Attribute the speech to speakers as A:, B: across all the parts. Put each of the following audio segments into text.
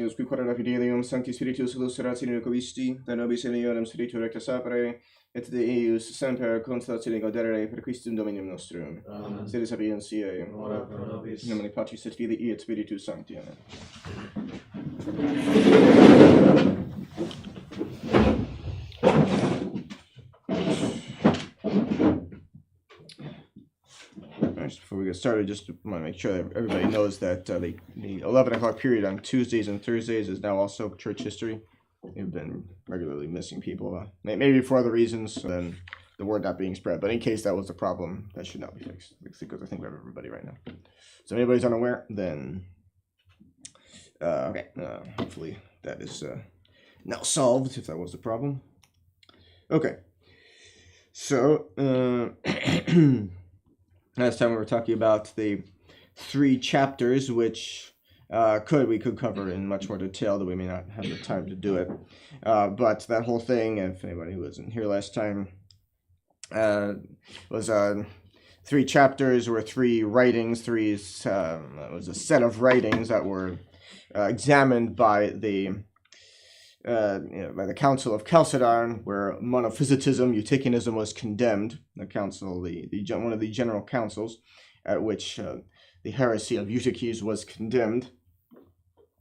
A: Deus qui quod fidelium Sancti Spiritus illustratione covisti, da nobis elionem spiritu recta sapere, et de eius semper consolatione gaudere per Christum Dominum nostrum.
B: Amen.
A: Sede sapientiae,
B: Ora pro nobis.
A: in nomine Patris et Filii et Spiritus Sancti. Amen. Before we get started, just want to make sure that everybody knows that the 11 o'clock period on Tuesdays and Thursdays is now also church history. We've been regularly missing people, maybe for other reasons than the word not being spread. But in case that was the problem, that should not be fixed, because I think we have everybody right now. So if anybody's unaware, then okay, hopefully that is now solved, if that was the problem. Okay, so last time we were talking about the 3 chapters, which we could cover in much more detail, though we may not have the time to do it. But that whole thing, if anybody who wasn't here last time, was 3 chapters or 3 writings. It was a set of writings that were examined by the Council of Chalcedon, where monophysitism, Eutychianism, was condemned. The council, one of the general councils, at which the heresy of Eutyches was condemned.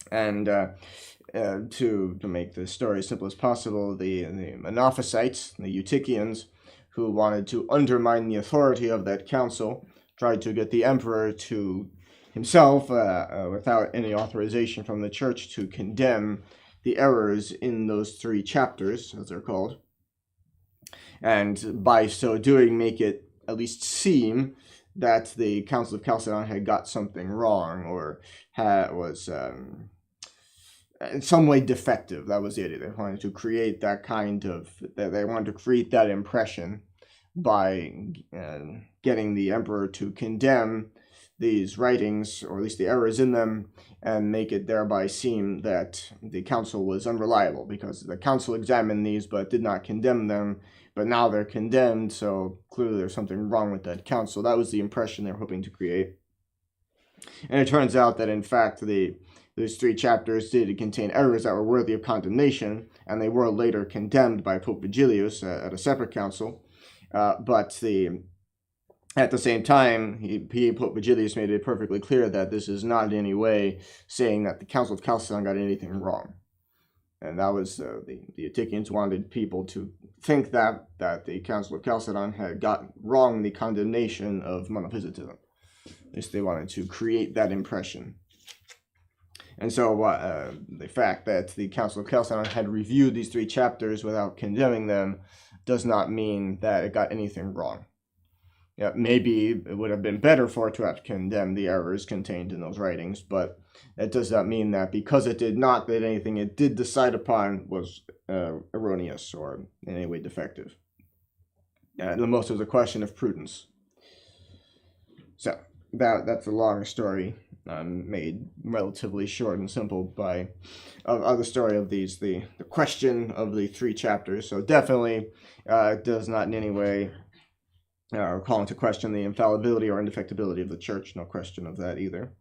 A: And to make the story as simple as possible, the Monophysites, the Eutychians, who wanted to undermine the authority of that council, tried to get the emperor to himself, without any authorization from the church, to condemn the errors in those 3 chapters, as they're called, and by so doing make it at least seem that the Council of Chalcedon had got something wrong, or was in some way defective. That was the idea. They wanted to create that they wanted to create that impression by getting the emperor to condemn these writings, or at least the errors in them, and make it thereby seem that the council was unreliable, because the council examined these but did not condemn them, but now they're condemned, so clearly there's something wrong with that council. That was the impression they were hoping to create. And it turns out that, in fact, those 3 chapters did contain errors that were worthy of condemnation, and they were later condemned by Pope Vigilius at a separate council. At the same time, Pope Vigilius made it perfectly clear that this is not in any way saying that the Council of Chalcedon got anything wrong. And that was the Eutychians wanted people to think that the Council of Chalcedon had got wrong the condemnation of monophysitism. At least they wanted to create that impression. And so the fact that the Council of Chalcedon had reviewed these 3 chapters without condemning them does not mean that it got anything wrong. Yeah, maybe it would have been better for it to have condemned the errors contained in those writings, but that does not mean that because it did not, that anything it did decide upon was erroneous or in any way defective. The most was a question of prudence. So that's a long story, made relatively short and simple of the story of the question of the 3 chapters. So definitely does not in any way or call into question the infallibility or indefectibility of the church. No question of that either.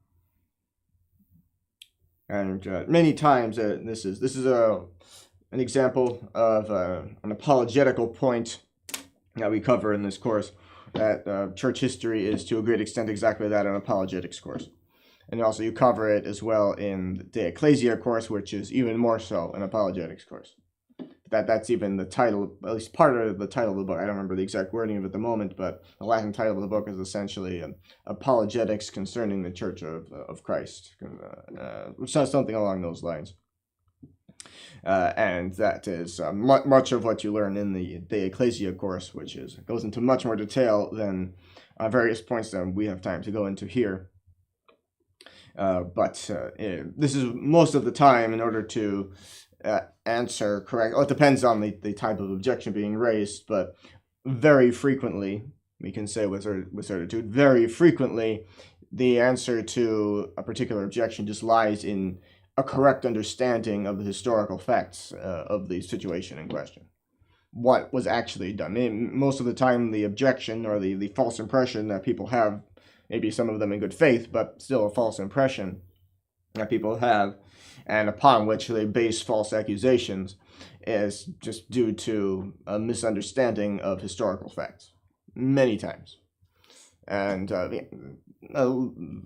A: And many times this is an example of an apologetical point that we cover in this course, that church history is to a great extent exactly that, an apologetics course. And also you cover it as well in the Ecclesia course, which is even more so an apologetics course. That's even the title, at least part of the title of the book. I don't remember the exact wording of it at the moment, but the Latin title of the book is essentially Apologetics Concerning the Church of Christ, something along those lines. And that is much of what you learn in the De Ecclesia course, which goes into much more detail than various points that we have time to go into here. But this is most of the time in order to answer correct. Well, it depends on the type of objection being raised, but very frequently, we can say with certitude, very frequently, the answer to a particular objection just lies in a correct understanding of the historical facts of the situation in question. What was actually done. I mean, most of the time, the objection or the false impression that people have, maybe some of them in good faith, but still a false impression that people have, and upon which they base false accusations is just due to a misunderstanding of historical facts, many times. And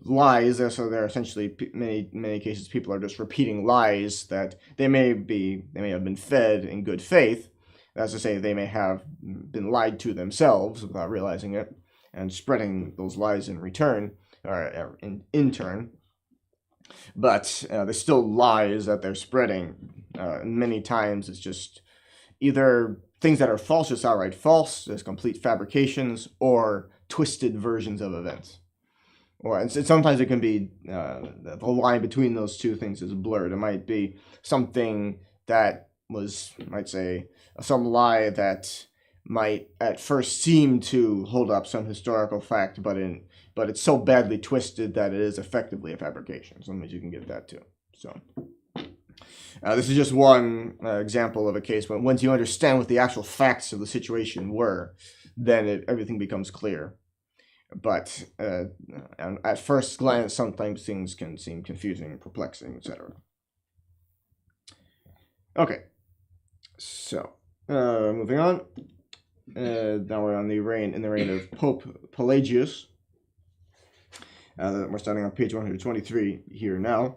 A: lies, so they're essentially, many cases, people are just repeating lies that they may have been fed in good faith. That's to say, they may have been lied to themselves without realizing it, and spreading those lies in return, or in turn. But they're still lies that they're spreading. Many times it's just either things that are false, just outright false, as complete fabrications, or twisted versions of events. And sometimes it can be, the line between those two things is blurred. It might be something that was, might say, some lie that might at first seem to hold up some historical fact, but it's so badly twisted that it is effectively a fabrication. Sometimes you can get that too. So this is just one example of a case when once you understand what the actual facts of the situation were, then everything becomes clear. But at first glance, sometimes things can seem confusing, perplexing, etc. Okay, so moving on. Now we're in the reign of Pope Pelagius. We're starting on page 123 here now.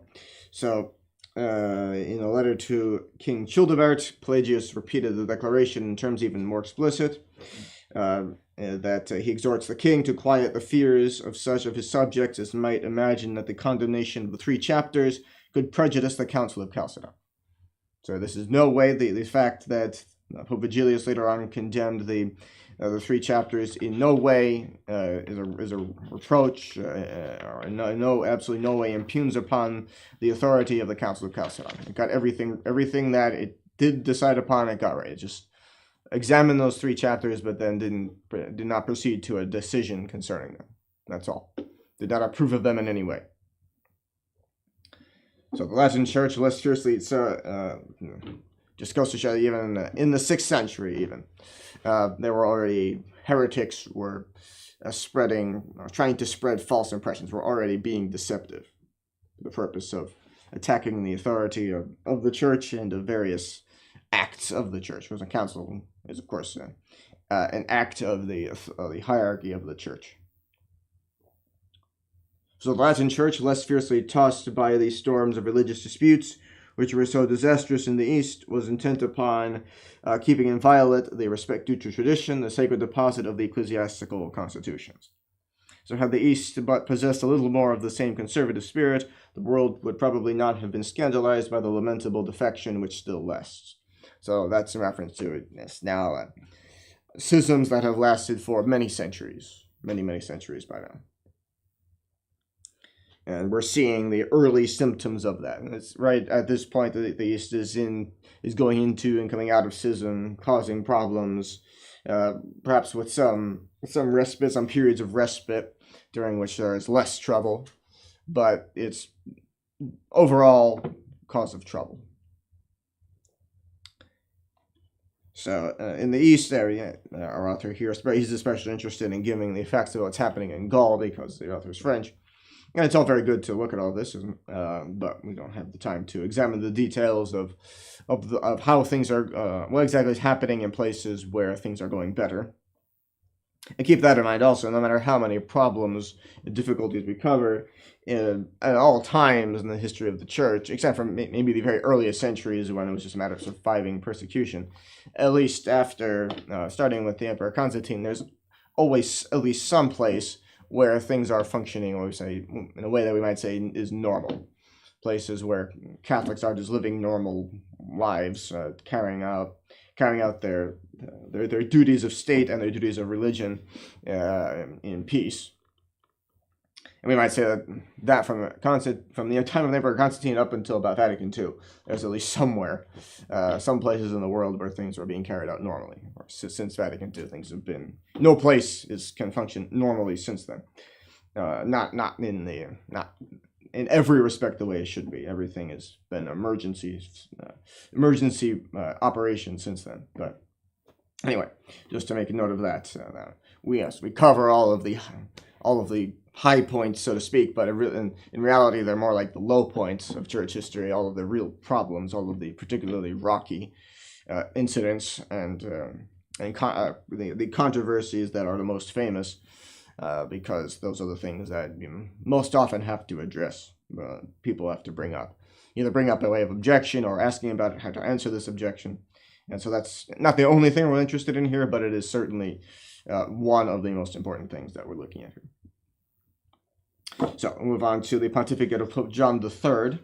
A: So, in a letter to King Childebert, Pelagius repeated the declaration in terms even more explicit, that he exhorts the king to quiet the fears of such of his subjects as might imagine that the condemnation of the 3 chapters could prejudice the Council of Chalcedon. So this is no way the fact that Pope Vigilius later on condemned the 3 chapters in no way is a reproach, or absolutely no way impugns upon the authority of the Council of Chalcedon. It got everything that it did decide upon, it got right. It just examined those 3 chapters, but then did not proceed to a decision concerning them. That's all. Did not approve of them in any way. So the Latin Church, less fiercely, just goes to show that even in the 6th century, even there were already heretics were trying to spread false impressions, were already being deceptive for the purpose of attacking the authority of the church and of various acts of the church. Because a council is, of course, an act of the hierarchy of the church. So the Latin Church, less fiercely tossed by the storms of religious disputes, which were so disastrous in the East, was intent upon keeping inviolate the respect due to tradition, the sacred deposit of the ecclesiastical constitutions. So had the East but possessed a little more of the same conservative spirit, the world would probably not have been scandalized by the lamentable defection which still lasts. So that's in reference to it. Yes, now, schisms that have lasted for many centuries, many centuries by now. And we're seeing the early symptoms of that. And it's right at this point that the East is going into and coming out of schism, causing problems, perhaps with some respite, some periods of respite during which there is less trouble, but it's overall cause of trouble. So in the East area, our author here, he's especially interested in giving the effects of what's happening in Gaul because the author is French. And it's all very good to look at all this, but we don't have the time to examine the details of how things are, what exactly is happening in places where things are going better. And keep that in mind also, no matter how many problems and difficulties we cover at all times in the history of the church, except for maybe the very earliest centuries when it was just a matter of surviving persecution, at least after, starting with the Emperor Constantine, there's always at least some place where things are functioning, or we say, in a way that we might say is normal. Places where Catholics are just living normal lives, carrying out their duties of state and their duties of religion in peace. And we might say that from the time of the Emperor Constantine up until about Vatican II, there's at least somewhere, some places in the world where things are being carried out normally. Or since Vatican II, things have been, no place can function normally since then. Not in every respect the way it should be. Everything has been emergency operation since then. But anyway, just to make a note of that, we cover all of the high points, so to speak, but in reality, they're more like the low points of church history, all of the real problems, all of the particularly rocky incidents, and the controversies that are the most famous, because those are the things that most often have to address, people have to bring up. Either bring up by way of objection or asking about how to answer this objection. And so that's not the only thing we're interested in here, but it is certainly one of the most important things that we're looking at here. So we'll move on to the pontificate of Pope John III.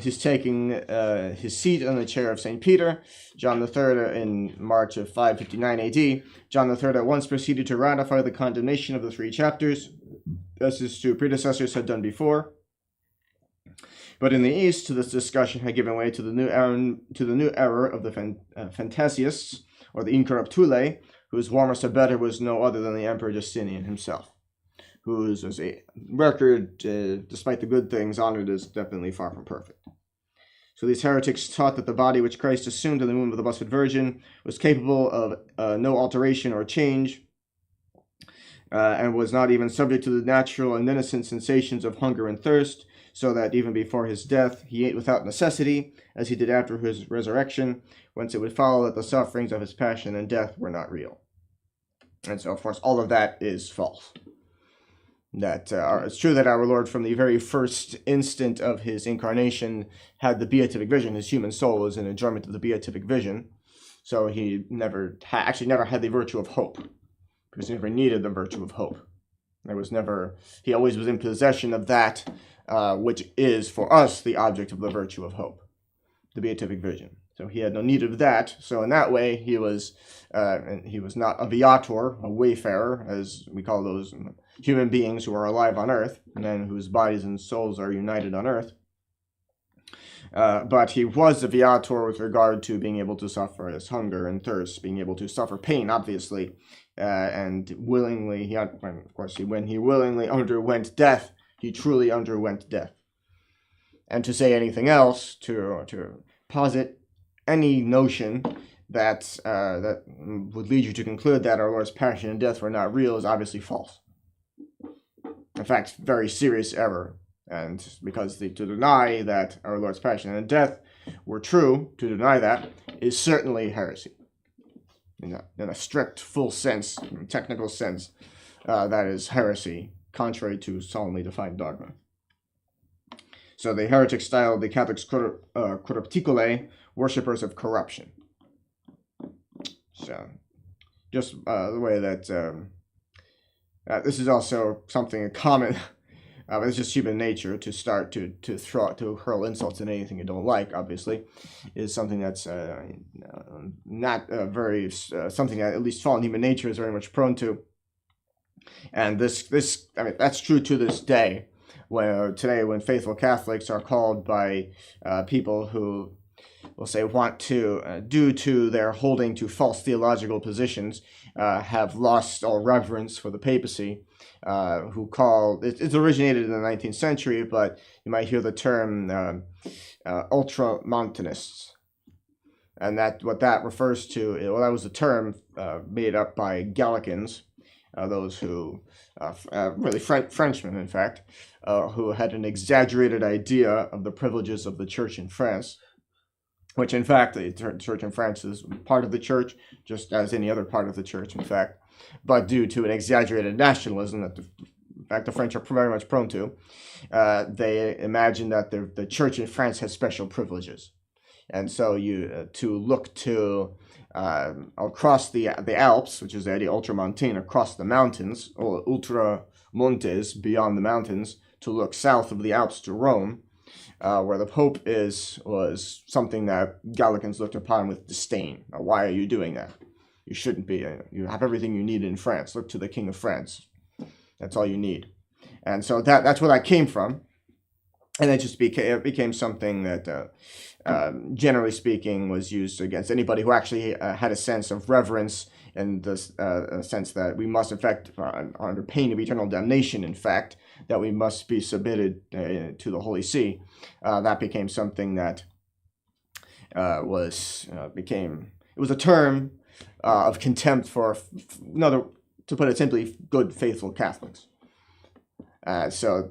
A: He's taking his seat on the chair of St. Peter. John III, in March of 559 AD, John III at once proceeded to ratify the condemnation of the 3 chapters, as his 2 predecessors had done before. But in the East, this discussion had given way to the new error of the Fantasiasts, or the Incorruptulae, whose warmest abettor was no other than the Emperor Justinian himself, whose record, despite the good things on it, is definitely far from perfect. So these heretics taught that the body which Christ assumed in the womb of the Blessed Virgin was capable of no alteration or change, and was not even subject to the natural and innocent sensations of hunger and thirst, so that even before his death he ate without necessity, as he did after his resurrection, whence it would follow that the sufferings of his passion and death were not real. And so, of course, all of that is false. That it's true that our Lord, from the very first instant of his incarnation, had the beatific vision. His human soul was in enjoyment of the beatific vision, so he never had the virtue of hope, because he never needed the virtue of hope. He always was in possession of that which is for us the object of the virtue of hope, the beatific vision. So he had no need of that. So in that way, he was not a viator, a wayfarer, as we call those human beings who are alive on earth, and then whose bodies and souls are united on earth. But he was a viator with regard to being able to suffer his hunger and thirst, being able to suffer pain, obviously, and willingly. When he willingly underwent death, he truly underwent death. And to say anything else, to posit any notion that would lead you to conclude that our Lord's passion and death were not real, is obviously false. In fact, very serious error. And because to deny that our Lord's passion and death were true, to deny that is certainly heresy. In a strict, full sense, technical sense, that is heresy, contrary to solemnly defined dogma. So the heretic styled the Catholics corrupticulae, worshippers of corruption. So, just the way that this is also something common. It's just human nature to start to hurl insults at anything you don't like. Obviously, is something that's not very something that at least fallen human nature is very much prone to. And that's true to this day. When faithful Catholics are called by people who will say want to, due to their holding to false theological positions, have lost all reverence for the papacy, who call it's originated in the 19th century, but you might hear the term ultramontanists, and what that refers to. Well, that was a term made up by Gallicans, those who really Frenchmen, in fact, who had an exaggerated idea of the privileges of the Church in France, which in fact the Church in France is part of the Church, just as any other part of the Church, in fact, but due to an exaggerated nationalism that the French are very much prone to, they imagine that the Church in France has special privileges. And so you to look to across the Alps, which is the idea ultramontane, across the mountains, or ultramontes, beyond the mountains, to look south of the Alps to Rome, where the Pope was something that Gallicans looked upon with disdain. Now, why are you doing that? You shouldn't be. You have everything you need in France. Look to the King of France. That's all you need. And so that's where that came from. And it just became something that, generally speaking, was used against anybody who actually had a sense of reverence, in the sense that we must, in fact, under pain of eternal damnation, in fact, that we must be submitted to the Holy See. That became something that was a term of contempt for to put it simply, good, faithful Catholics. So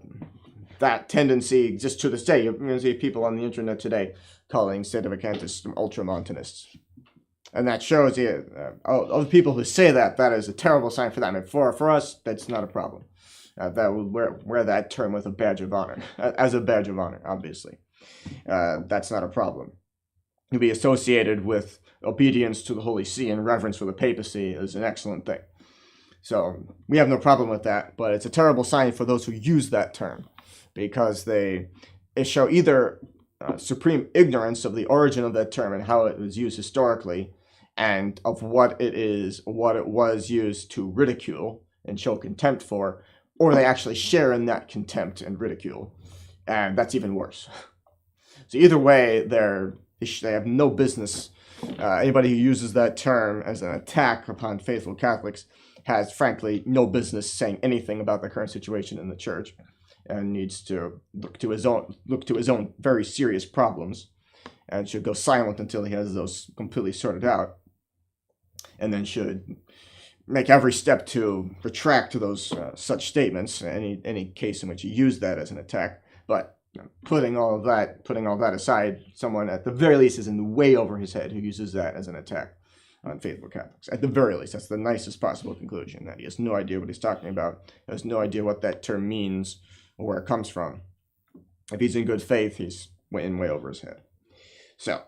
A: that tendency, just to this day, you're going to see people on the internet today calling Sedevacantists ultramontanists. And that shows you, other people who say that is a terrible sign for them. And for us, that's not a problem. That will wear that term with a badge of honor, as a badge of honor, obviously. That's not a problem. To be associated with obedience to the Holy See and reverence for the papacy is an excellent thing. So we have no problem with that, but it's a terrible sign for those who use that term, because they show either supreme ignorance of the origin of that term and how it was used historically, and of what it was used to ridicule and show contempt for, or they actually share in that contempt and ridicule, and that's even worse. So either way, they have no business. Anybody who uses that term as an attack upon faithful Catholics has, frankly, no business saying anything about the current situation in the Church, and needs to look to his own very serious problems, and should go silent until he has those completely sorted out, and then should make every step to retract those such statements. Any case in which he used that as an attack, but. Putting all that aside, someone at the very least is in way over his head who uses that as an attack on faithful Catholics. At the very least, that's the nicest possible conclusion, that he has no idea what he's talking about, has no idea what that term means or where it comes from. If he's in good faith, he's way over his head. So,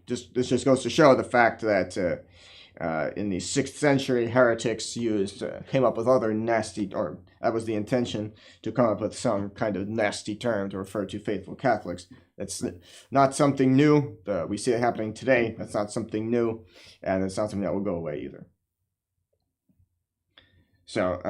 A: this just goes to show the fact that in the 6th century, heretics came up with other nasty, or that was the intention, to come up with some kind of nasty term to refer to faithful Catholics. That's not something new. We see it happening today. That's not something new, and it's not something that will go away either. So,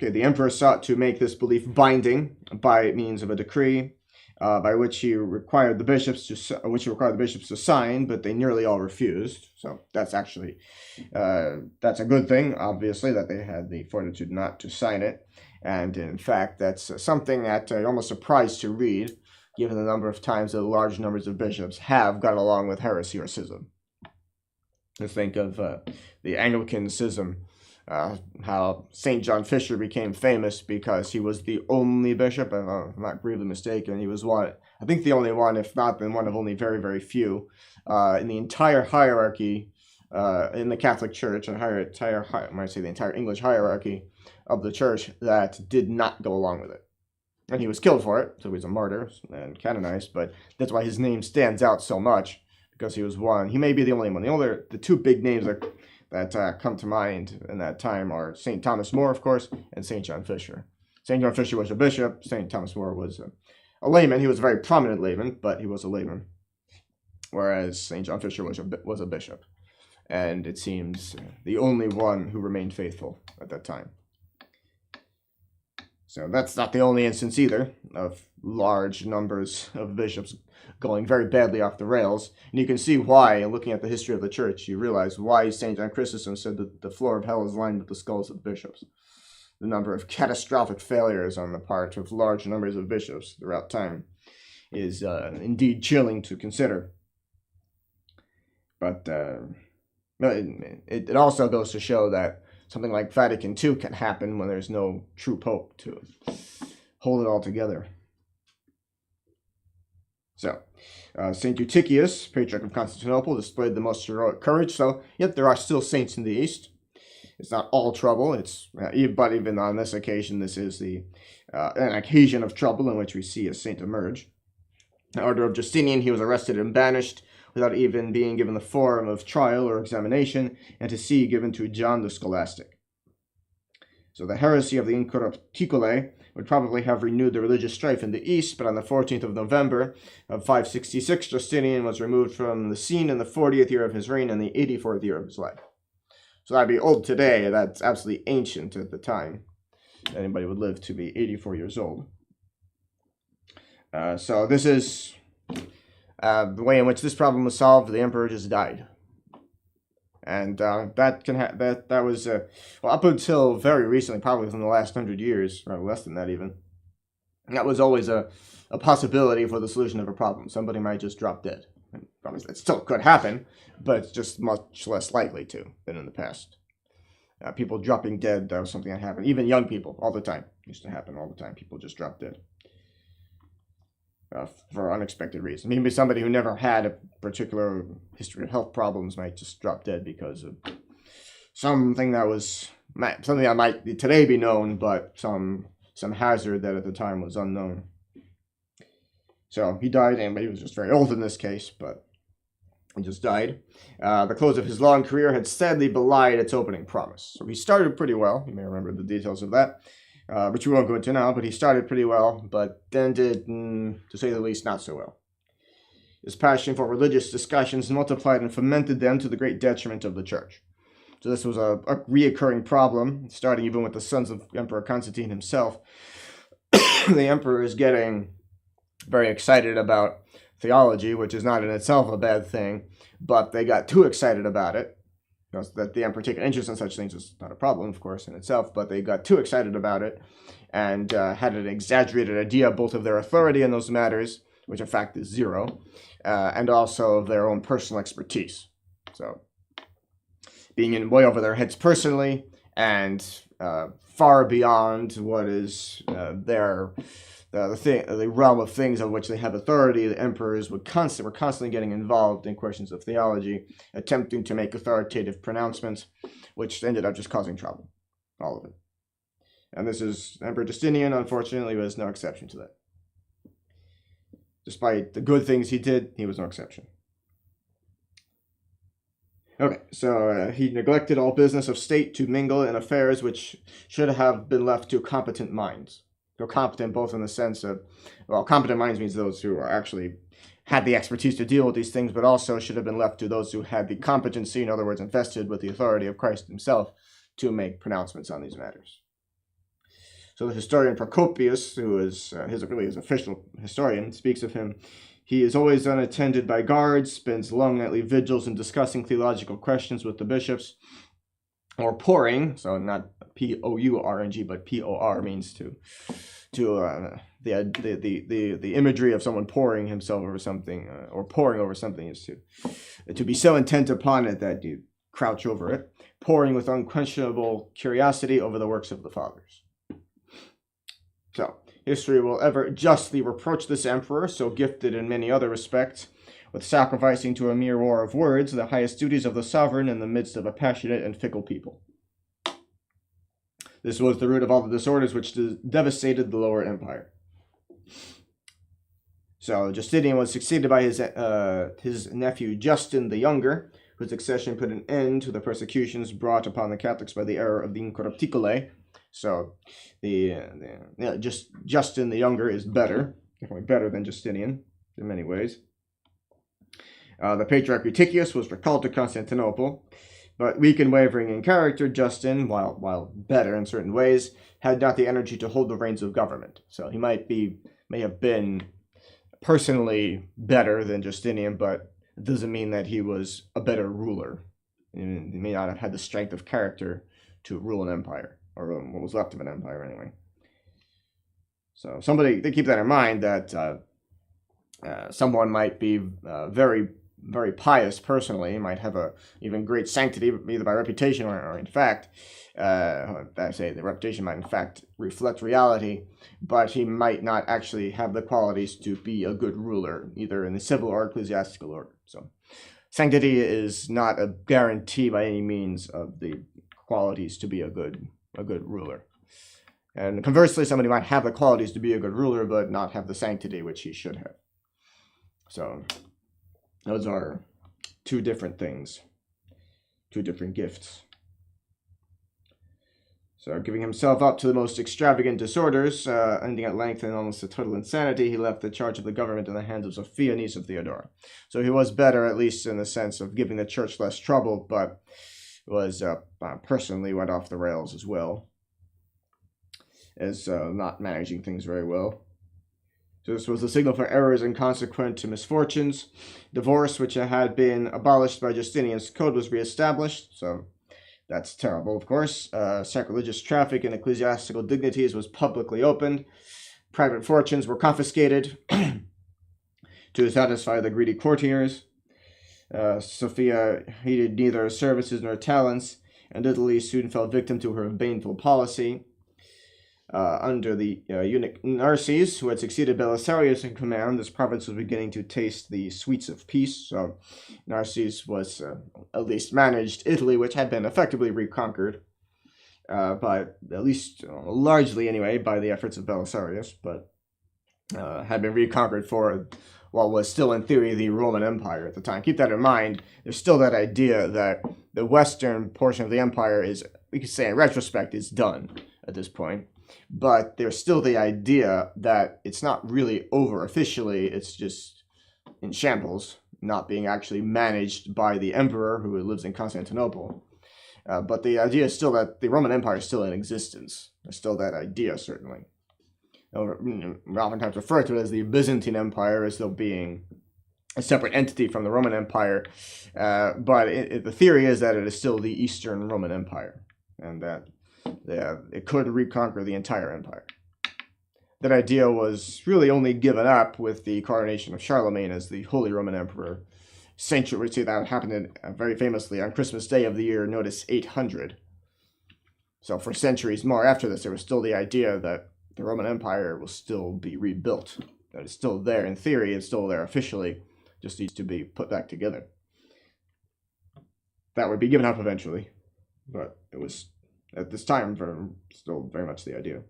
A: the emperor sought to make this belief binding by means of a decree, which he required the bishops to sign, but they nearly all refused. So that's actually that's a good thing, obviously, that they had the fortitude not to sign it. And in fact, that's something that you're almost surprised to read, given the number of times that large numbers of bishops have gone along with heresy or schism. Let's think of the Anglican schism. How St. John Fisher became famous because he was the only bishop, if I'm not gravely mistaken. He was I think the only one, if not then one of only very, very few, in the entire hierarchy in the Catholic Church, and I might say the entire English hierarchy of the Church, that did not go along with it. And he was killed for it, so he was a martyr and canonized, but that's why his name stands out so much, because he was one. He may be the only one. The two big names that come to mind in that time are St. Thomas More, of course, and St. John Fisher. St. John Fisher was a bishop. St. Thomas More was a layman. He was a very prominent layman, but he was a layman, whereas St. John Fisher was a bishop, and it seems the only one who remained faithful at that time. So that's not the only instance either of large numbers of bishops going very badly off the rails. And you can see why, looking at the history of the Church, you realize why St. John Chrysostom said that the floor of hell is lined with the skulls of bishops. The number of catastrophic failures on the part of large numbers of bishops throughout time is indeed chilling to consider. But it also goes to show that something like Vatican II can happen when there's no true pope to hold it all together. So, St. Eutychius, Patriarch of Constantinople, displayed the most heroic courage. So, yet there are still saints in the East. It's not all trouble. But even on this occasion, this is an occasion of trouble in which we see a saint emerge. In the order of Justinian, he was arrested and banished without even being given the form of trial or examination, and to see given to John the Scholastic. So the heresy of the Incorrupticulae would probably have renewed the religious strife in the East, but on the 14th of November of 566, Justinian was removed from the scene in the 40th year of his reign and the 84th year of his life. So that'd be old today. That's absolutely ancient at the time. Anybody would live to be 84 years old. So this is the way in which this problem was solved. The emperor just died. And that was up until very recently, probably within the last 100 years, or less than that even. That was always a possibility for the solution of a problem. Somebody might just drop dead. It still could happen, but it's just much less likely to than in the past. People dropping dead, that was something that happened. Even young people, all the time. It used to happen all the time. People just drop dead. For unexpected reasons. Maybe somebody who never had a particular history of health problems might just drop dead because of something that might today be known, but some hazard that at the time was unknown. So he died, and he was just very old in this case, but he just died. The close of his long career had sadly belied its opening promise. So he started pretty well. You may remember the details of that, which we won't go into now, but he started pretty well, but then did, to say the least, not so well. His passion for religious discussions multiplied and fomented them to the great detriment of the church. So this was a reoccurring problem, starting even with the sons of Emperor Constantine himself. The emperor is getting very excited about theology, which is not in itself a bad thing, but they got too excited about it. That the emperor taking interest in such things is not a problem, of course, in itself, but they got too excited about it and had an exaggerated idea both of their authority in those matters, which in fact is zero, and also of their own personal expertise. So being in way over their heads personally and far beyond what is the realm of things of which they have authority, the emperors were constantly getting involved in questions of theology, attempting to make authoritative pronouncements, which ended up just causing trouble, all of it. And this is Emperor Justinian, unfortunately, was no exception to that. Despite the good things he did, he was no exception. Okay, so he neglected all business of state to mingle in affairs which should have been left to competent minds. So competent both in the sense of, well, competent minds means those who are actually had the expertise to deal with these things, but also should have been left to those who had the competency, in other words, invested with the authority of Christ himself, to make pronouncements on these matters. So the historian Procopius, who is his official historian, speaks of him. He is always unattended by guards, spends long nightly vigils in discussing theological questions with the bishops, or pouring, so not P-O-U-R-N-G, but P-O-R means the imagery of someone pouring himself over something, or pouring over something is to be so intent upon it that you crouch over it, pouring with unquestionable curiosity over the works of the fathers. So, history will ever justly reproach this emperor, so gifted in many other respects, with sacrificing to a mere war of words the highest duties of the sovereign in the midst of a passionate and fickle people. This was the root of all the disorders which devastated the lower empire. So Justinian was succeeded by his nephew Justin the Younger, whose accession put an end to the persecutions brought upon the Catholics by the error of the Incorrupticulae. So Justin the Younger is better, definitely better than Justinian in many ways. The Patriarch Eutychius was recalled to Constantinople, but weak and wavering in character, Justin, while better in certain ways, had not the energy to hold the reins of government. So he may have been personally better than Justinian, but it doesn't mean that he was a better ruler. He may not have had the strength of character to rule an empire, or what was left of an empire anyway. So they keep that in mind, that someone might be very, very pious personally, might have a even great sanctity, either by reputation or in fact, I say the reputation might in fact reflect reality, but he might not actually have the qualities to be a good ruler, either in the civil or ecclesiastical order. So sanctity is not a guarantee by any means of the qualities to be a good ruler. And conversely, somebody might have the qualities to be a good ruler, but not have the sanctity which he should have. So those are two different things, two different gifts. So giving himself up to the most extravagant disorders, ending at length in almost a total insanity, he left the charge of the government in the hands of Sophia, niece of Theodora. So he was better, at least in the sense of giving the church less trouble, but was personally went off the rails as well, as not managing things very well. So this was a signal for errors and consequent to misfortunes. Divorce, which had been abolished by Justinian's code, was reestablished, so that's terrible, of course. Sacrilegious traffic in ecclesiastical dignities was publicly opened. Private fortunes were confiscated to satisfy the greedy courtiers. Sophia heeded neither services nor talents, and Italy soon fell victim to her baneful policy. Under the eunuch Narses, who had succeeded Belisarius in command, this province was beginning to taste the sweets of peace. So Narses was at least managed Italy, which had been effectively reconquered, by at least largely anyway, by the efforts of Belisarius, but had been reconquered for what was still in theory the Roman Empire at the time. Keep that in mind. There's still that idea that the western portion of the empire is, we could say in retrospect, is done at this point. But there's still the idea that it's not really over officially, it's just in shambles, not being actually managed by the emperor who lives in Constantinople. But the idea is still that the Roman Empire is still in existence. There's still that idea, certainly. We oftentimes refer to it as the Byzantine Empire as though being a separate entity from the Roman Empire. But the theory is that it is still the Eastern Roman Empire, and that it could reconquer the entire empire. That idea was really only given up with the coronation of Charlemagne as the Holy Roman Emperor. Century, see, that happened very famously on Christmas Day of the year, notice 800. So for centuries more after this, there was still the idea that the Roman Empire will still be rebuilt. That it's still there in theory, it's still there officially, just needs to be put back together. That would be given up eventually, but it was at this time still very much the idea.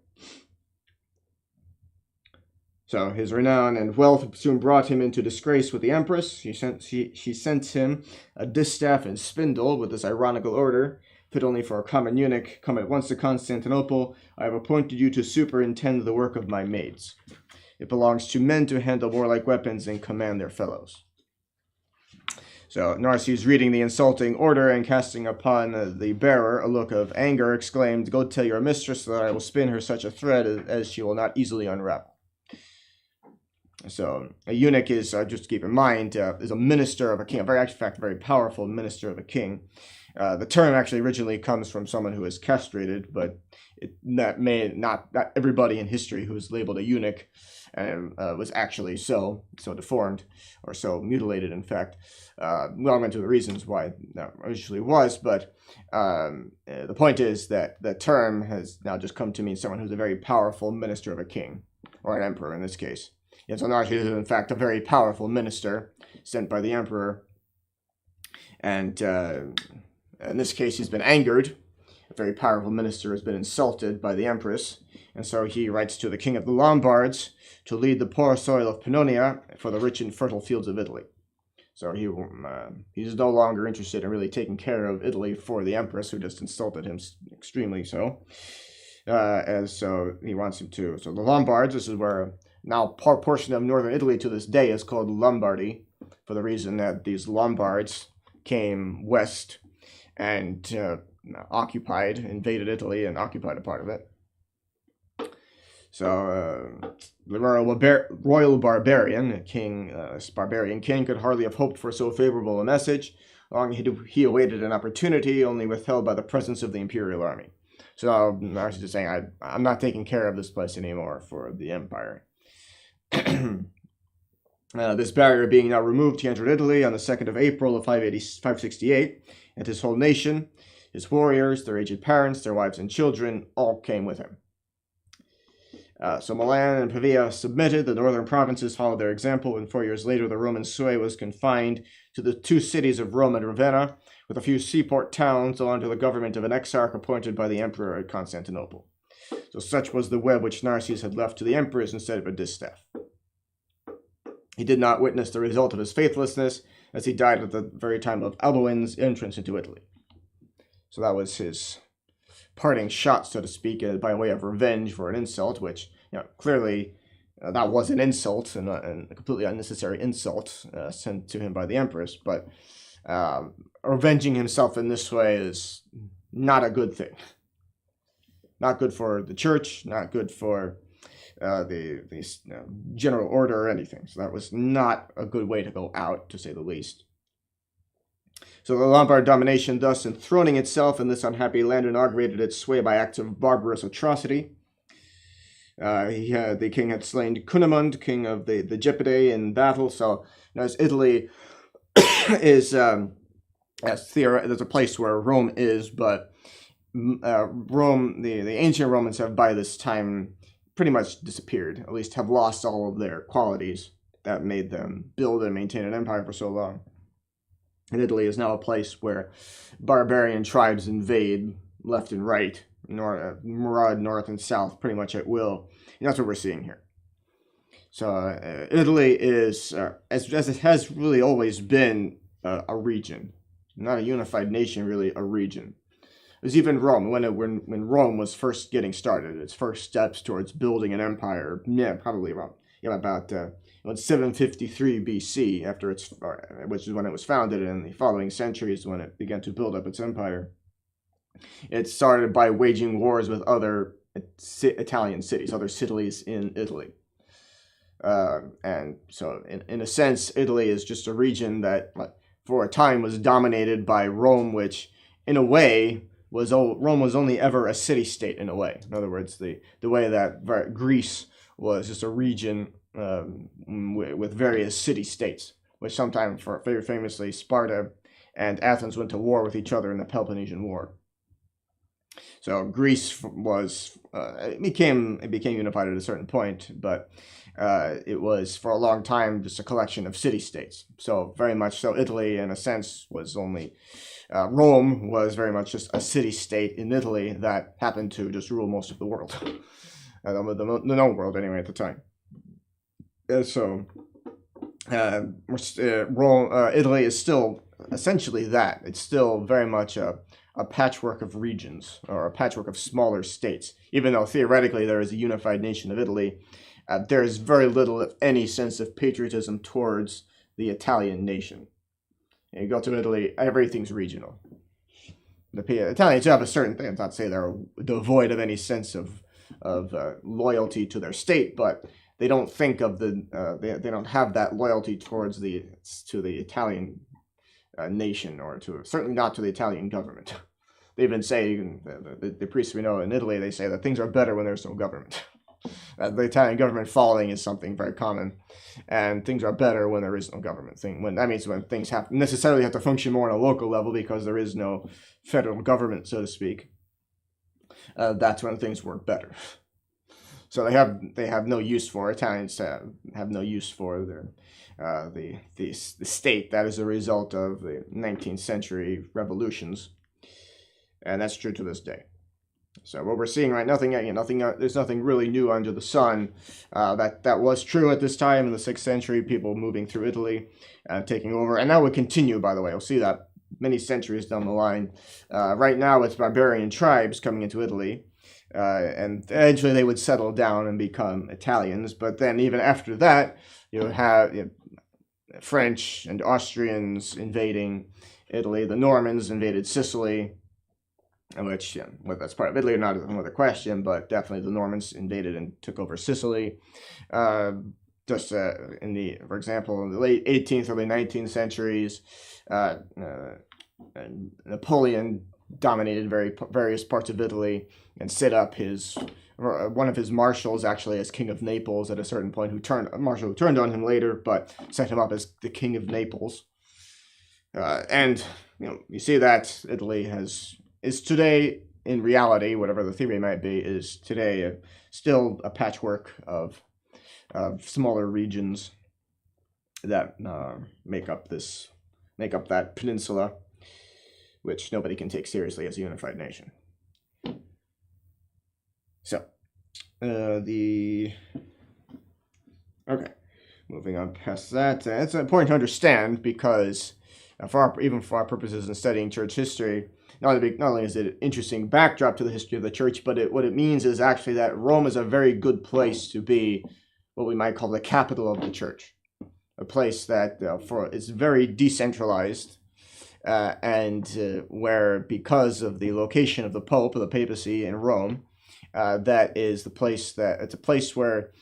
A: So his renown and wealth soon brought him into disgrace with the empress. She sent him a distaff and spindle with this ironical order: fit only for a common eunuch, come at once to Constantinople. I have appointed you to superintend the work of my maids. It belongs to men to handle warlike weapons and command their fellows. So Narses, reading the insulting order and casting upon the bearer a look of anger, exclaimed, "Go tell your mistress that I will spin her such a thread as she will not easily unravel." So a eunuch is, just to keep in mind, is a minister of a king, very powerful minister of a king. The term actually originally comes from someone who is castrated, but not everybody in history who is labeled a eunuch was actually so deformed or so mutilated. In fact, we won't go into the reasons why that originally was, but the point is that the term has now just come to mean someone who's a very powerful minister of a king, or an emperor in this case. And so Narses is in fact a very powerful minister sent by the emperor, and in this case he's been angered. A very powerful minister has been insulted by the empress, and so he writes to the king of the Lombards to lead the poor soil of Pannonia for the rich and fertile fields of Italy. So he's no longer interested in really taking care of Italy for the empress, who just insulted him extremely so. So he wants him to. So the Lombards, this is where now part portion of northern Italy to this day is called Lombardy, for the reason that these Lombards came west and invaded Italy and occupied a part of it. So the royal barbarian king could hardly have hoped for so favorable a message. Long he awaited an opportunity, only withheld by the presence of the imperial army. So Narses is saying, I'm not taking care of this place anymore for the empire. This barrier being now removed, he entered Italy on the 2nd of April of 568, and his whole nation, his warriors, their aged parents, their wives and children, all came with him. So Milan and Pavia submitted. The northern provinces followed their example, and 4 years later the Roman sway was confined to the two cities of Rome and Ravenna, with a few seaport towns all under the government of an exarch appointed by the emperor at Constantinople. So such was the web which Narses had left to the emperors instead of a distaff. He did not witness the result of his faithlessness, as he died at the very time of Alboin's entrance into Italy. So that was his parting shot, so to speak, by way of revenge for an insult, which, clearly that was an insult and a completely unnecessary insult sent to him by the empress. But revenging himself in this way is not a good thing. Not good for the church, not good for the general order or anything. So that was not a good way to go out, to say the least. So the Lombard domination, thus enthroning itself in this unhappy land, inaugurated its sway by acts of barbarous atrocity. The king had slain Cunimund, king of the Gepidae, in battle. So as Italy is there's a place where Rome is, but Rome, the ancient Romans have by this time pretty much disappeared, at least have lost all of their qualities that made them build and maintain an empire for so long. And Italy is now a place where barbarian tribes invade left and right, maraud north and south, pretty much at will. And that's what we're seeing here. So Italy is, as it has really always been, a region, not a unified nation, really a region. It was even Rome when Rome was first getting started. Its first steps towards building an empire, probably about 753 BC, which is when it was founded, and in the following centuries when it began to build up its empire. It started by waging wars with other Italian cities, other cities in Italy. And so, in a sense, Italy is just a region that, for a time, was dominated by Rome, which, in a way, Rome was only ever a city-state, in a way. In other words, the way that Greece was just a region with various city-states, which sometimes, very famously, Sparta and Athens went to war with each other in the Peloponnesian War. So Greece was it became unified at a certain point, but it was for a long time just a collection of city-states. So very much so, Italy, in a sense, was only Rome was very much just a city-state in Italy that happened to just rule most of the world, the known world anyway at the time. So Italy is still essentially that. It's still very much a patchwork of regions, or a patchwork of smaller states. Even though theoretically there is a unified nation of Italy, there is very little, if any, sense of patriotism towards the Italian nation. You go to Italy, everything's regional. The Italians have a certain thing. I'm not to say they're devoid of any sense of loyalty to their state, but they don't think of they don't have that loyalty towards the Italian nation, or certainly not to the Italian government. They even say, the priests we know in Italy, they say that things are better when there's no government. The Italian government falling is something very common, and things are better when there is no government. That means when things necessarily have to function more on a local level because there is no federal government, so to speak. That's when things work better. So they have no use for Italians have no use for the state that is a result of the 19th century revolutions, and that's true to this day. So what we're seeing right, there's nothing really new under the sun. That was true at this time in the 6th century. People moving through Italy, taking over, and that would continue. By the way, we'll see that many centuries down the line. Right now, it's barbarian tribes coming into Italy. And eventually they would settle down and become Italians. But then even after that, you have French and Austrians invading Italy. The Normans invaded Sicily, which, whether that's part of Italy or not is another question, but definitely the Normans invaded and took over Sicily. For example, in the late 18th, early 19th centuries, Napoleon dominated various parts of Italy and set up one of his marshals actually as King of Naples at a certain point, who turned on him later, but set him up as the King of Naples. And you see that Italy is today, in reality, whatever the theory might be, is today still a patchwork of smaller regions that make up that peninsula, which nobody can take seriously as a unified nation. So, okay, moving on past that, it's important to understand because, even for our purposes in studying church history, not only is it an interesting backdrop to the history of the church, but what it means is actually that Rome is a very good place to be what we might call the capital of the church, a place that is very decentralized. Where, because of the location of the Pope, of the papacy in Rome, it's a place where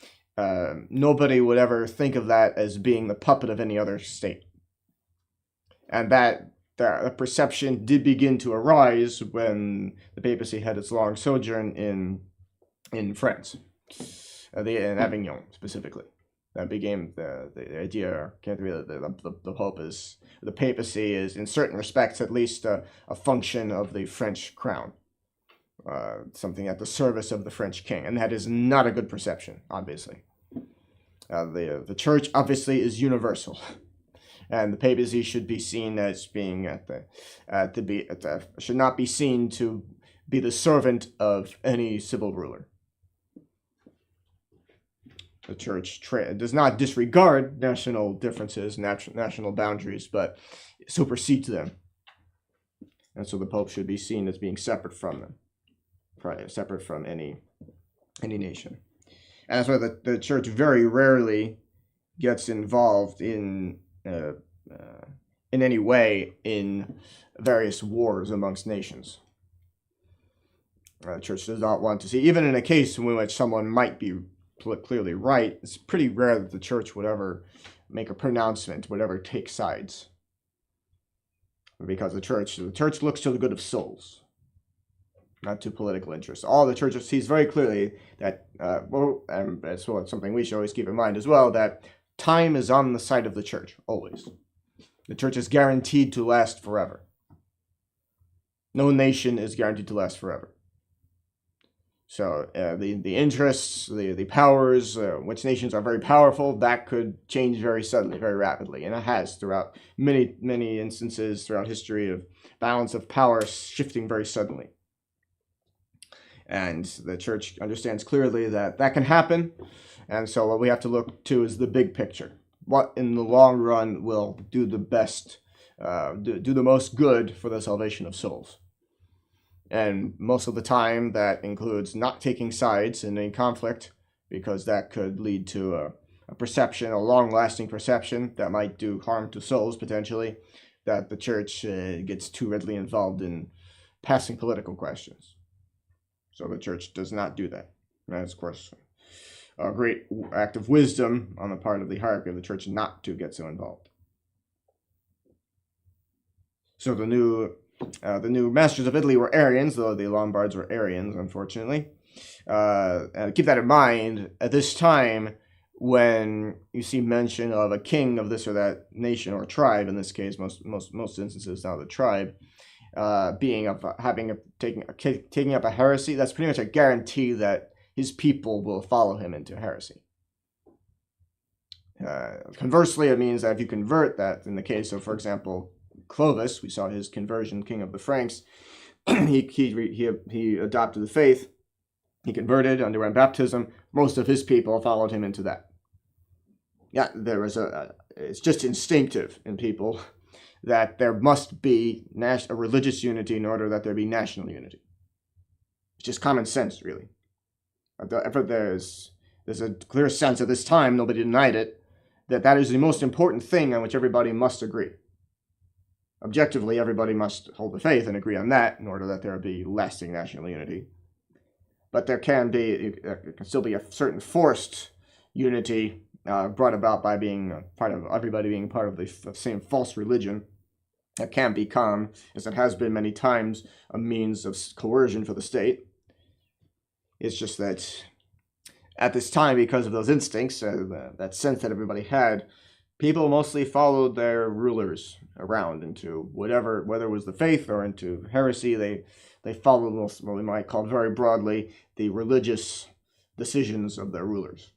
A: nobody would ever think of that as being the puppet of any other state. And that the perception did begin to arise when the papacy had its long sojourn in France, in Avignon specifically. That became the idea. The Pope is, the papacy is, in certain respects at least, a function of the French crown, something at the service of the French king, and that is not a good perception, obviously. The church obviously is universal, and the papacy should be seen as being should not be seen to be the servant of any civil ruler. The church does not disregard national differences, national boundaries, but supersedes them. And so the Pope should be seen as being separate from them, separate from any nation. And that's why the church very rarely gets involved in any way in various wars amongst nations. The church does not want to see, even in a case in which someone might be clearly right, it's pretty rare that the church would ever make a pronouncement, would ever take sides. Because the church looks to the good of souls, not to political interests. All the church sees very clearly that, and it's something we should always keep in mind as well, that time is on the side of the church, always. The church is guaranteed to last forever. No nation is guaranteed to last forever. So the interests, the powers, which nations are very powerful, that could change very suddenly, very rapidly. And it has throughout many instances throughout history of balance of power shifting very suddenly. And the church understands clearly that that can happen. And so what we have to look to is the big picture. What in the long run will do the best, do the most good for the salvation of souls. And most of the time that includes not taking sides in a conflict, because that could lead to a perception, a long-lasting perception that might do harm to souls potentially, that the church gets too readily involved in passing political questions. So the church does not do that. And that's, of course, a great act of wisdom on the part of the hierarchy of the church not to get so involved. So the new masters of Italy were Arians, though the Lombards were Arians, unfortunately. And keep that in mind at this time when you see mention of a king of this or that nation or tribe. In this case, most instances now the tribe taking up a heresy. That's pretty much a guarantee that his people will follow him into heresy. Conversely, it means that if you convert, that in the case of, for example, Clovis, we saw his conversion, king of the Franks. he adopted the faith. He converted, underwent baptism. Most of his people followed him into that. Yeah, there was it's just instinctive in people that there must be a religious unity in order that there be national unity. It's just common sense, really. There's a clear sense at this time, nobody denied it, that is the most important thing on which everybody must agree. Objectively, everybody must hold the faith and agree on that in order that there be lasting national unity. But there can still be a certain forced unity brought about by being part of everybody being part of the same false religion. That can become, as it has been many times, a means of coercion for the state. It's just that at this time, because of those instincts, that sense that everybody had, people mostly followed their rulers around into whether it was the faith or into heresy. They followed what we might call very broadly the religious decisions of their rulers.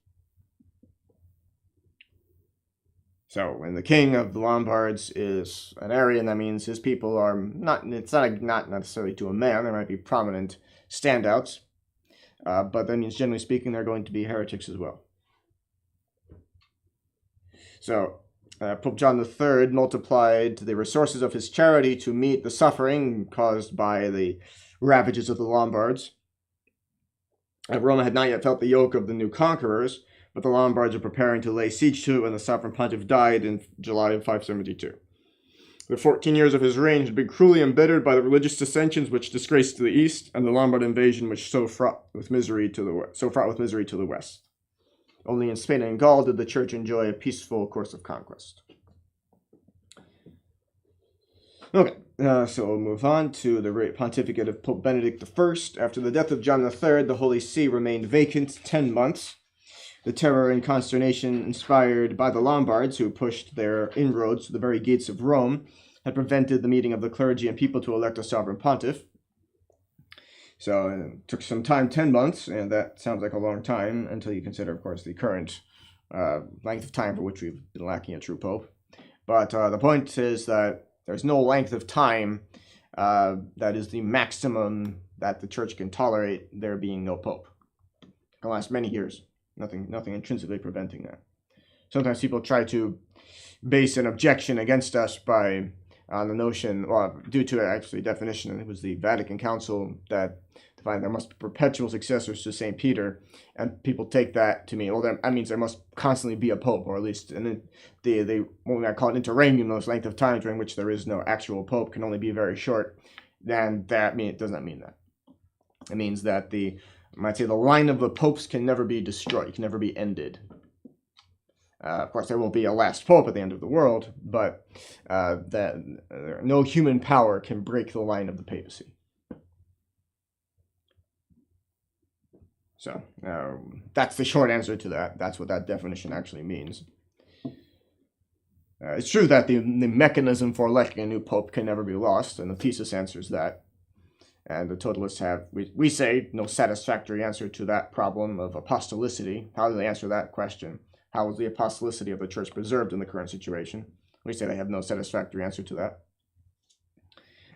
A: So when the king of the Lombards is an Arian, that means his people are not necessarily to a man. There might be prominent standouts, but that means generally speaking they're going to be heretics as well. So Pope John III multiplied the resources of his charity to meet the suffering caused by the ravages of the Lombards. Rome had not yet felt the yoke of the new conquerors, but the Lombards were preparing to lay siege to it when the sovereign pontiff died in July of 572. The 14 years of his reign had been cruelly embittered by the religious dissensions which disgraced the east, and the Lombard invasion which so fraught with misery to the west. Only in Spain and Gaul did the church enjoy a peaceful course of conquest. Okay, so we'll move on to the pontificate of Pope Benedict I. After the death of John III, the Holy See remained vacant 10 months. The terror and consternation inspired by the Lombards, who pushed their inroads to the very gates of Rome, had prevented the meeting of the clergy and people to elect a sovereign pontiff. So it took some time, 10 months, and that sounds like a long time until you consider, of course, the current length of time for which we've been lacking a true pope. But the point is that there's no length of time that is the maximum that the church can tolerate there being no pope. It can last many years. Nothing intrinsically preventing that. Sometimes people try to base an objection against us by the notion, well, due to actually definition, and it was the Vatican Council that defined there must be perpetual successors to St. Peter, and people take that to mean, well, that means there must constantly be a pope, or at least, and the what I call it interregnum, those length of time during which there is no actual pope, can only be very short. Then it does not mean that. It means that the line of the popes can never be destroyed, can never be ended. Of course, there will be a last pope at the end of the world, but no human power can break the line of the papacy. So that's the short answer to that. That's what that definition actually means. It's true that the mechanism for electing a new pope can never be lost, and the thesis answers that. And the totalists have, we say, no satisfactory answer to that problem of apostolicity. How do they answer that question? How is the apostolicity of the church preserved in the current situation? We say they have no satisfactory answer to that.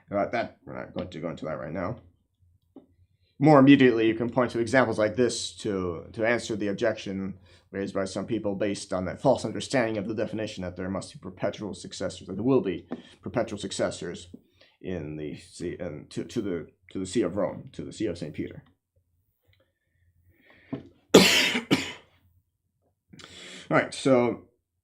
A: We're not going to go into that right now. More immediately, you can point to examples like this to answer the objection raised by some people based on that false understanding of the definition that there must be perpetual successors, that there will be perpetual successors in the see and to the See of Rome, to the See of St. Peter. All right, so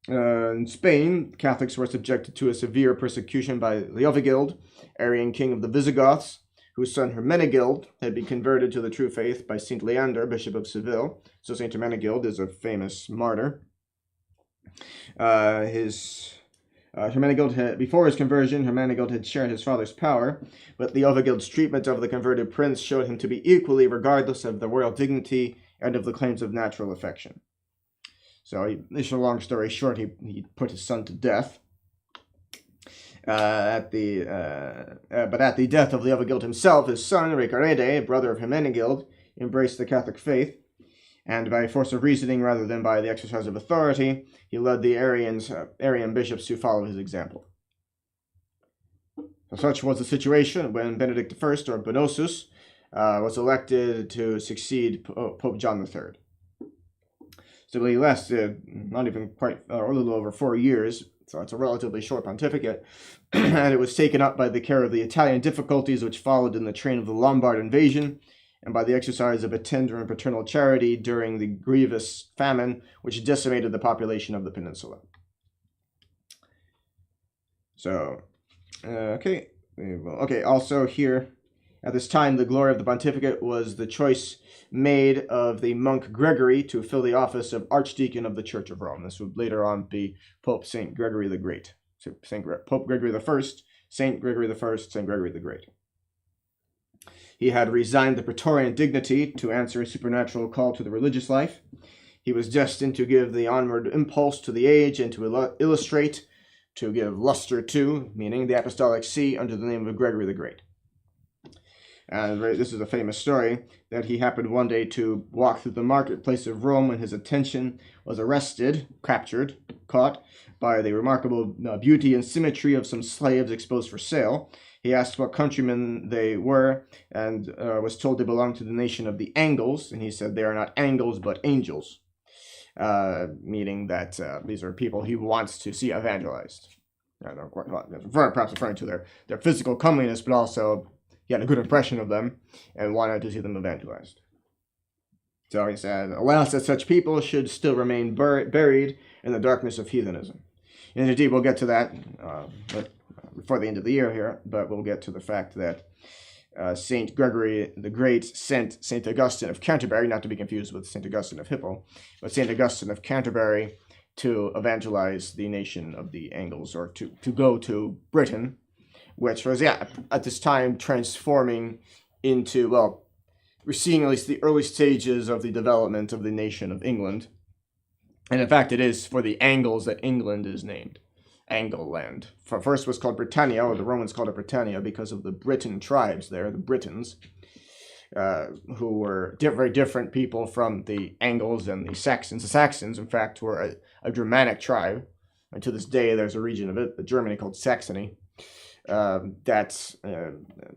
A: in Spain, Catholics were subjected to a severe persecution by Leovigild, Arian king of the Visigoths, whose son Hermenegild had been converted to the true faith by St. Leander, Bishop of Seville. So St. Hermenegild is a famous martyr. Before his conversion, Hermenegild had shared his father's power, but Leovigild's treatment of the converted prince showed him to be equally regardless of the royal dignity and of the claims of natural affection. So, long story short, he put his son to death. But at the death of Leovigild himself, his son, Recarede, brother of Hermenegild, embraced the Catholic faith, and by force of reasoning rather than by the exercise of authority, he led the Arian bishops to follow his example. So such was the situation when Benedict I, or Bonosus, was elected to succeed Pope John III. So he lasted not even quite, or a little over 4 years, so it's a relatively short pontificate, and it was taken up by the care of the Italian difficulties which followed in the train of the Lombard invasion, and by the exercise of a tender and paternal charity during the grievous famine which decimated the population of the peninsula. So, okay, also here, at this time, the glory of the pontificate was the choice made of the monk Gregory to fill the office of Archdeacon of the Church of Rome. This would later on be Pope St. Gregory the Great. Pope Gregory I, St. Gregory I, St. Gregory the Great. He had resigned the Praetorian dignity to answer a supernatural call to the religious life. He was destined to give the onward impulse to the age and to illustrate, to give luster to, meaning the Apostolic See under the name of Gregory the Great. And this is a famous story that he happened one day to walk through the marketplace of Rome when his attention was caught by the remarkable beauty and symmetry of some slaves exposed for sale. He asked what countrymen they were and was told they belonged to the nation of the Angles, and he said they are not Angles but angels, meaning that these are people he wants to see evangelized. Perhaps referring to their physical comeliness, but also he had a good impression of them and wanted to see them evangelized. So he said, alas, that such people should still remain buried in the darkness of heathenism. And indeed, we'll get to that before the end of the year here, but we'll get to the fact that St. Gregory the Great sent St. Augustine of Canterbury, not to be confused with St. Augustine of Hippo, but St. Augustine of Canterbury to evangelize the nation of the Angles, or to go to Britain, which was, at this time transforming into, well, we're seeing at least the early stages of the development of the nation of England, And in fact, it is for the Angles that England is named. Angleland. First was called Britannia, or the Romans called it Britannia because of the Briton tribes there, the Britons, who were very different people from the Angles and the Saxons. The Saxons, in fact, were a Germanic tribe. And to this day, there's a region of it, Germany, called Saxony. The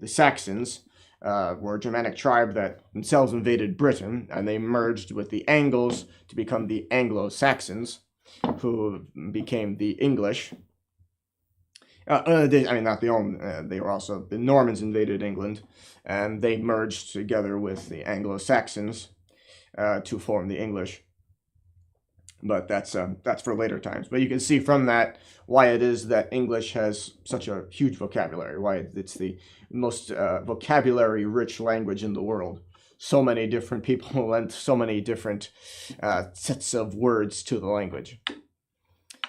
A: Saxons were a Germanic tribe that themselves invaded Britain, and they merged with the Angles to become the Anglo-Saxons, who became the English. Not the only. They were also the Normans invaded England, and they merged together with the Anglo-Saxons to form the English. But that's for later times. But you can see from that why it is that English has such a huge vocabulary, why it's the most vocabulary-rich language in the world. So many different people and so many different sets of words to the language.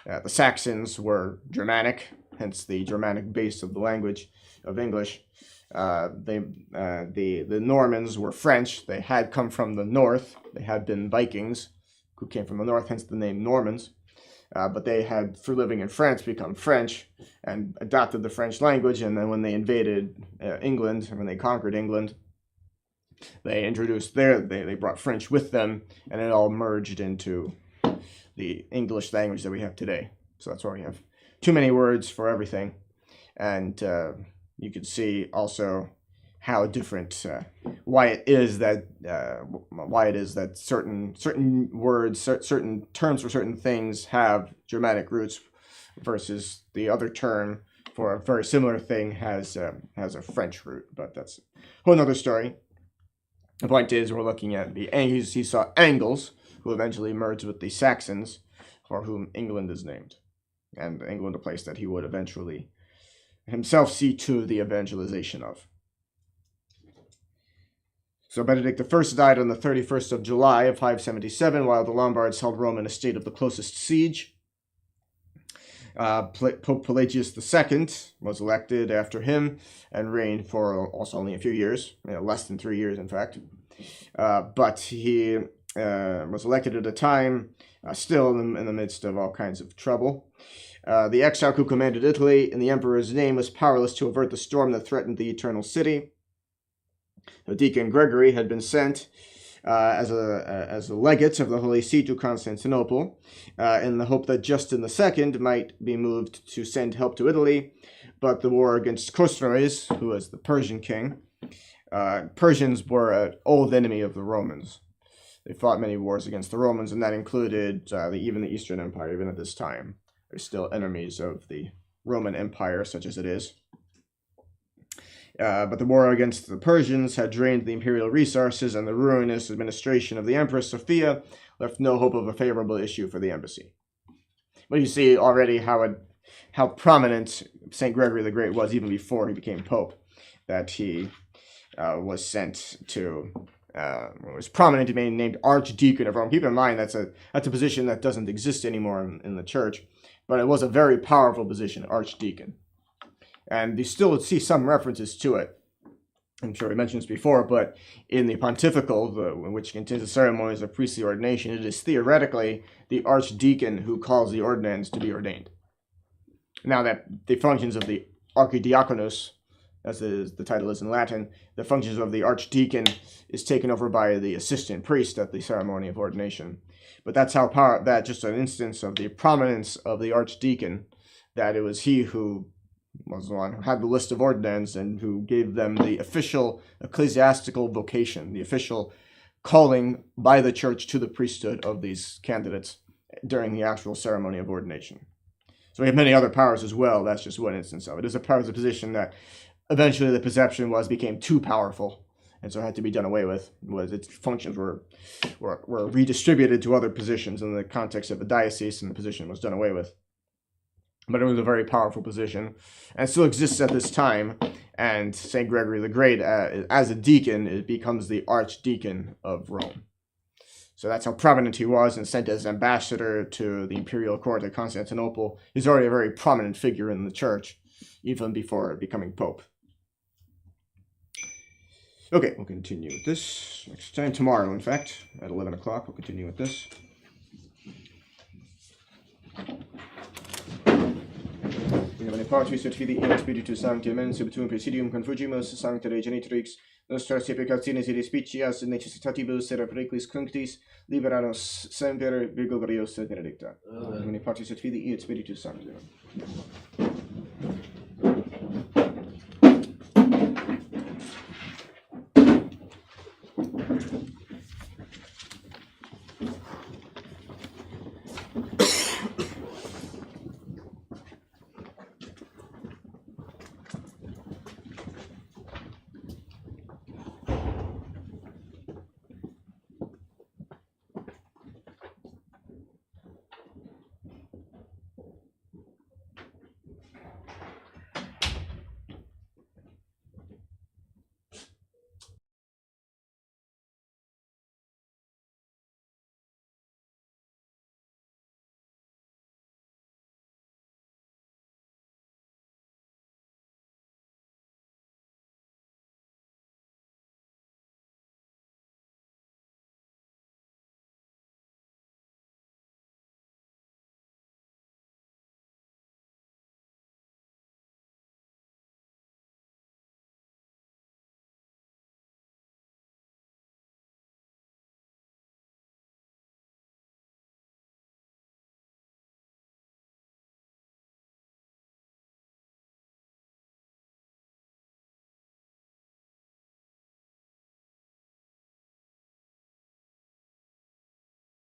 A: The Saxons were Germanic, hence the Germanic base of the language of English. The Normans were French. They had come from the north. They had been Vikings who came from the north, hence the name Normans. But they had, through living in France, become French and adopted the French language. And then when they invaded England, and when they conquered England, they introduced they brought French with them, and it all merged into the English language that we have today. So that's why we have too many words for everything. And you can see also how different, why it is that certain words, certain terms for certain things have Germanic roots, versus the other term for a very similar thing has a French root. But that's a whole other story. The point is, we're looking at he saw Angles, who eventually merged with the Saxons, for whom England is named, and England a place that he would eventually himself see to the evangelization of. So Benedict I died on the 31st of July of 577, while the Lombards held Rome in a state of the closest siege. Pope Pelagius II was elected after him and reigned for also only a few years, less than 3 years, in fact. But he was elected at a time still in the midst of all kinds of trouble. The exarch who commanded Italy in the emperor's name was powerless to avert the storm that threatened the Eternal City. The Deacon Gregory had been sent as a legate of the Holy See to Constantinople, in the hope that Justin II might be moved to send help to Italy. But the war against Khosroes, who was the Persian king, Persians were an old enemy of the Romans. They fought many wars against the Romans, and that included even the Eastern Empire, even at this time. They're still enemies of the Roman Empire, such as it is. But the war against the Persians had drained the imperial resources, and the ruinous administration of the Empress Sophia left no hope of a favorable issue for the embassy. But you see already how prominent St. Gregory the Great was even before he became Pope, that he was sent to, was prominent to being named Archdeacon of Rome. Keep in mind that's a position that doesn't exist anymore in the church, but it was a very powerful position, Archdeacon. And you still see some references to it. I'm sure we mentioned this before, but in the pontifical, which contains the ceremonies of priestly ordination, it is theoretically the archdeacon who calls the ordinands to be ordained. Now that the functions of the archidiaconus, as the title is in Latin, the functions of the archdeacon is taken over by the assistant priest at the ceremony of ordination. But that's that just an instance of the prominence of the archdeacon, that it was he who was the one who had the list of ordinands and who gave them the official ecclesiastical vocation, the official calling by the church to the priesthood of these candidates during the actual ceremony of ordination. So we have many other powers as well. That's just one instance of it. It's a power of the position that eventually the perception became too powerful, and so had to be done away with. Its functions were redistributed to other positions in the context of a diocese, and the position was done away with. But it was a very powerful position, and still exists at this time. And St. Gregory the Great, as a deacon, it becomes the archdeacon of Rome. So that's how prominent he was, and sent as ambassador to the imperial court at Constantinople. He's already a very prominent figure in the church, even before becoming pope. Okay, we'll continue with this next time, tomorrow, in fact, at 11 o'clock. We'll continue with this. In nomine Patris et Filii et Spiritus Sancti, amen. Subtum presidium confugimus Sancta Rei Genitrix, nostras peccationes et despicias necessitatibus et periculis cunctis, libera nos semper, Virgo gloriosa et benedicta. In nomine Patris et Filii et Spiritus Sancti.